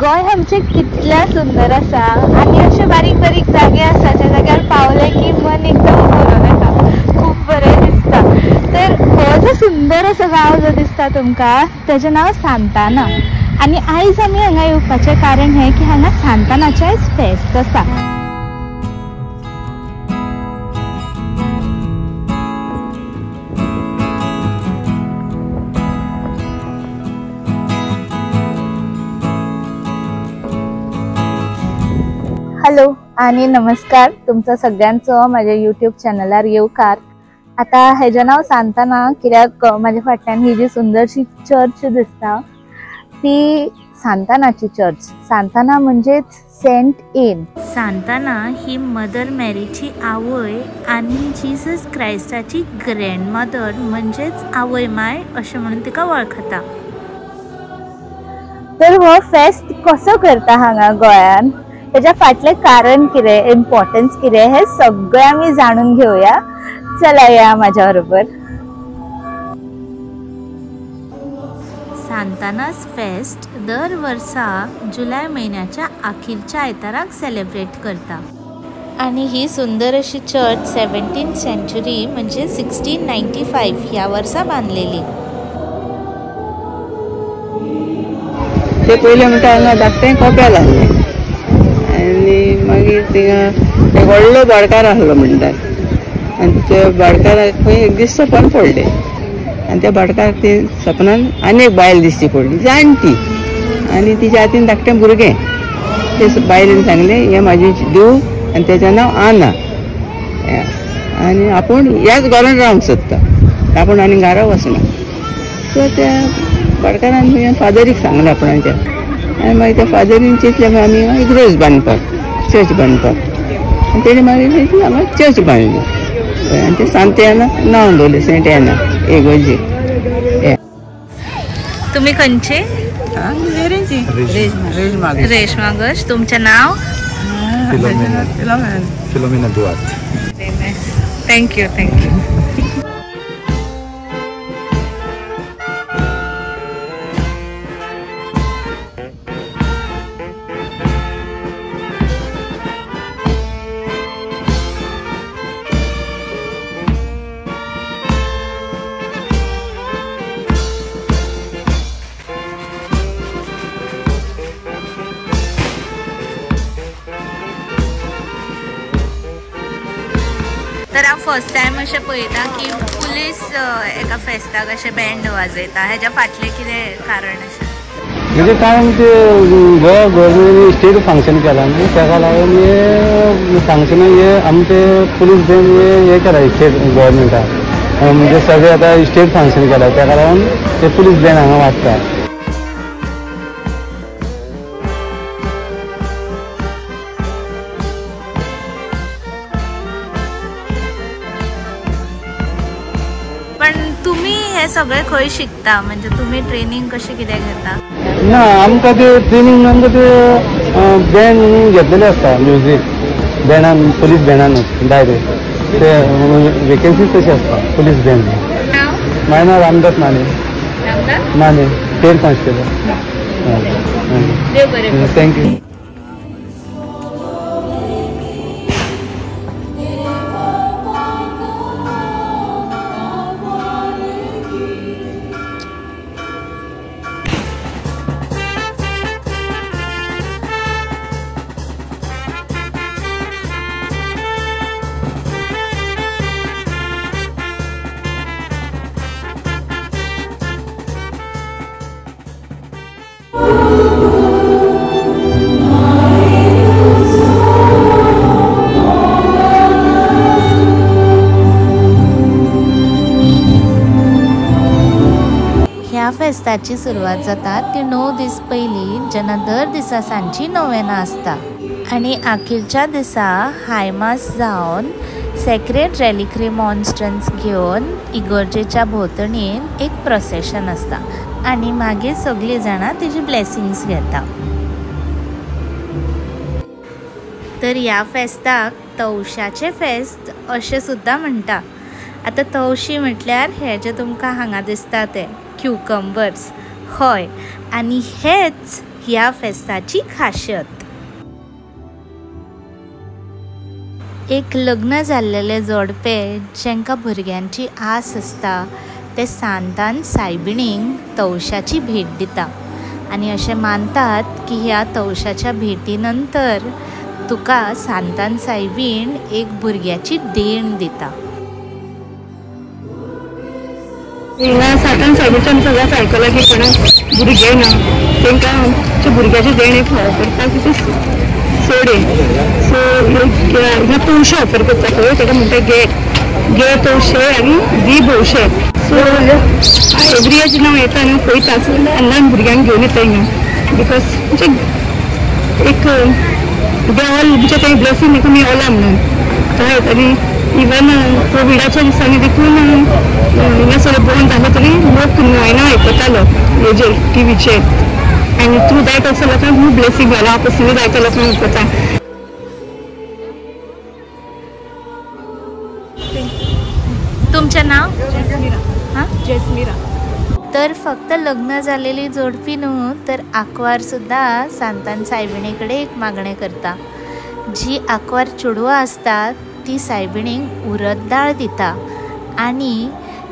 गोय आमचे कितल्या सुंदर आसा आणि अशे बारीक बारीक जागे आसा ज्या जाग्यार पावले की मन एकदम भरून येता, खूप बरें दिसता। तर हो जो सुंदर असो गांव जो दिसता तुमकां तेजें नांव सांताना। आणि आयज आमी हांगा येवपाचें कारण हें की हांगा सांतानाचें आयज फेस्त आसा। हॅलो आणि नमस्कार, तुमचा सगळ्यांचो माझ्या यूट्यूब चॅनलार येवकार। आता हेजें नांव सांताना कित्याक म्हाज्या फाटल्यान ही जी सुंदरशी चर्च दिसता ती सांतानाची चर्च। सांताना म्हणजेच सेंट एन। सांताना ही मदर मॅरीची आवय आणि जीसस क्रायस्टाची ग्रँडमदर म्हणजेच आवय माय अशें म्हणून तिका वळखता। तर हो फेस्त कसो करता हांगा गोंयान, तेच्या फाटलें कारण कितें, इम्पॉर्टन्स कितें हें सगळें आमी जाणून घेवया। चला या माझ्या बरोबर। सांतानास फेस्ट दर वर्सा जुलय म्हयन्याच्या अखेरच्या आयताराक सेलिब्रेट करता आणि ही सुंदर अशी चर्च 17th सेंचुरी म्हणजे 1695 ह्या वर्सा बांदलेली। ते पयले म्हणटा हांगा धाकटें कपेल आसलें आनी मागीर थिंगा एक व्हडलो भाटकार आसलो म्हणटात आनी त्या भाटकाराक खंय एक दीस सपन पडलें आनी त्या भाटकाराक ते सपनान आनी एक बायल दिसची पडली जाणटी आनी तिच्या हातीन धाकटें भुरगें। ते बायलेन सांगलें हें म्हाजें देव आनी तेजें नांव आना आनी आपूण ह्याच घरान रावंक सोदता, आपूण आनी घरा वचना। सो त्या भाटकारान फादरीक सांगलें आपणाच्या आनी मागीर त्या फादरीन चिंतलें आमी इग्रोज बांदपाक, चर्च बांदपाक। आनी तेणी मागीर हांगा चर्च बांदली आनी ते सांत एनाक नांव दवरलें, सेंट एना एगोजी। तुम्ही खंयचे? रेशमागज। तुमचें नाव? फिलोमेना दुआर्ते। Thank you thank you. तर हांव फर्स्ट टायम अशें पळयता की पुलीस एका फेस्ताक अशें बँड वाजयता, हेज्या फाटलें कितें कारण अशें? हेजें कारण ते गोवा गव्हर्मेंट स्टेट फंक्शन केलां न्ही, ताका लागून हे फंक्शन हे आमचे पुलीस बँड हे केला स्टेट गव्हर्मेंटान, म्हणजे सगळे आतां स्टेट फंक्शन केलां ताका लागून ते पुलीस बँड हांगा वाजता। पण तुम्ही हे सगळे खंय शिकता, म्हणजे तुम्ही ट्रेनिंग कशें कितें घेता? ना आमकां ते ट्रेनिंग आमकां ते बँड घेतलेले आसता, म्युजीक बँडान, पुलीस बँडानूच डायरेक्ट ते वेकन्सीज तशी आसता पुलीस बँड। म्हाजें नांव Ramdas Mane, head constable. Thank you. ह्या फेस्ताची सुरवात जाता ती 9 दीस पयलीं, जेन्ना दर दिसा सांजची नोवेना आसता आनी अखेरच्या दिसा हाय मास जावन सेक्रेड रेलिक्री मॉन्स्ट्रन्स घेवन इगर्जेच्या भोंवतणीन एक प्रोसेशन आसता आनी मागीर सगळीं जाणां तेजी ब्लेसिंग्स घेता। तर ह्या फेस्ताक तवशाचें फेस्त अशें सुद्दां म्हणटा। आता तवशी म्हटल्यार हे जे तुमकां हांगा दिसता ते क्युकंबर्स, हय, आणि हेच ह्या फेस्ताची खासियत. एक लग्न जाल्लेले जोडपे जेंकां भुरग्यांची आस आसता ते सांतान सायबिणींक तवशाची भेट दिता आनी अशें मानतात की ह्या तवशाच्या भेटी नंतर तुका सांतान सायबीण एक भुरग्याची देण दिता. सांतान सायबीच्यान सगळ्यांक आयकलां की कोणाक भुरगे ना तांकां भुरग्याची देण एक करता की ते सोडे. सो ह्या तवशे ऑफर करता पळय ताका म्हणटा गे तवशे आनी दी भोवशे. सो एवरी इयर जेन्ना हांव येता न्हू पळयता ल्हान ल्हान भुरग्यांक घेवन येता हिंगा बिकॉज म्हणजे एक दे ऑल म्हणजे ते ब्लेसींग देखून मेळ्ळा म्हणून थंय येताली. इवन कोविडाच्या दिसांनी देखून हिंगा सगळें बंद जालें तरी लोक नोयना आयकतालो हेजेर टीव्हीचेर आनी थ्रू दॅट असो लोकांक खूब ब्लेसींग जाला. हांव पर्सनली जायत्या लोकांक आयकता. तुमचें नाव? जेस्मिरा. तर फक्त लग्न जालेली जोडपी न्हू तर आंकवार सुद्दां सांतान सायबिणी कडेन एक मागणें करता. जी आंकवार चेडवां आसतात ती सायबिणीक उरत दाळ दिता आनी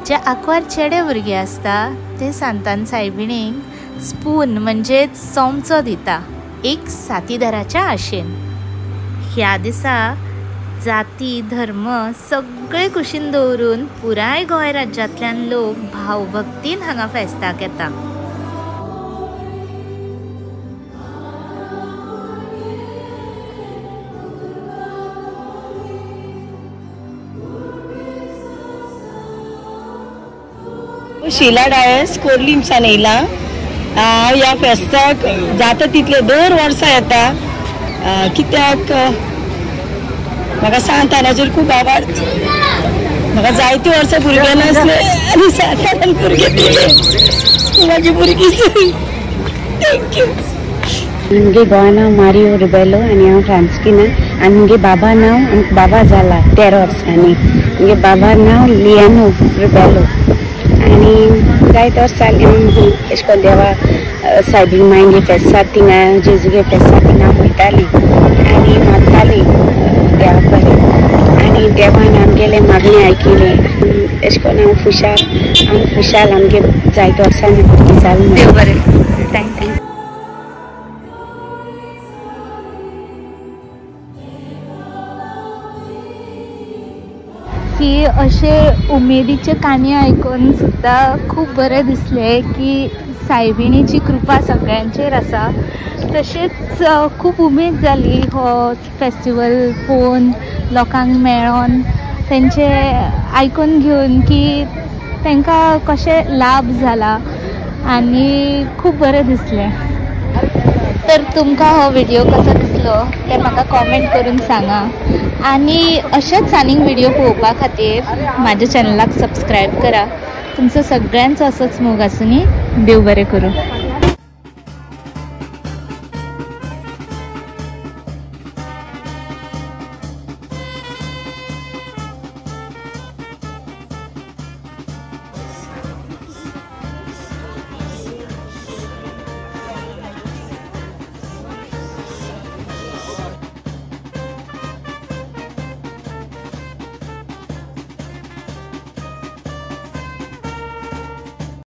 जे आंकवार चेडे भुरगे आसता ते सांतान सायबिणीक स्पून म्हणजे चमचो दिता एक साथीदाराच्या आशेन. ह्या दिसा जाती धर्म सगळे कुशीन दवरून पुराय गोंय राज्यांतल्यान लोक भावभक्तीन हांगा फेस्ताक येता. शीला डायस कोर्लिमसान येयला. हांव ह्या फेस्ताक जाता तितले दर वर्सा येता कित्याक म्हाका सांतानाचेर खूब आवाड. म्हाका जायती वर्सां भुरगे नासले आनी सांतानान भुरगे दिले म्हाजी भुरगीं. थँक्यू. मुगे गोवा नांव मारियो रुबेलो आनी हांव फ्रांस्किना आनी मुगे बाबा नांव आमकां बाबा जाला 13 वर्सांनी. मुगे बाबा नांव लियानो रुबेलो आनी जायते वर्सां हांव अशें करून देवा सायबीण मांयगे फेस्ताक थिंगा जेजुगे फेस्ताक थिंगा हांव वयताली आनी मागताली देवा कडेन आनी देवान आमगेले मागणे आयकिले. अशें करून हांव खुशाल आमगे जायते वर्सांनी भुरगीं जालीं. देव बरें. थँक्यू. की अशे उमेदीचे काणी आयकून सुद्दां खूब बरें दिसलें की सायबिणीची कृपा सगळ्यांचेर आसा. तशेंच खूब उमेद जाली हो फेस्टिवल पळोवन लोकांक मेळोन तेंचे आयकून घेवन की तांकां कशें लाभ जाला आनी खूब बरें दिसलें. तर तुमकां हो व्हिडिओ कसो दिसलो ते म्हाका कॉमेंट करून सांगा आनी अशेच आनीक व्हिडिओ पळोवपा खातीर म्हाज्या चॅनलाक सबस्क्रायब करा. तुमचो सगळ्यांचो असोच मोग आसूनी. देव बरें करूं.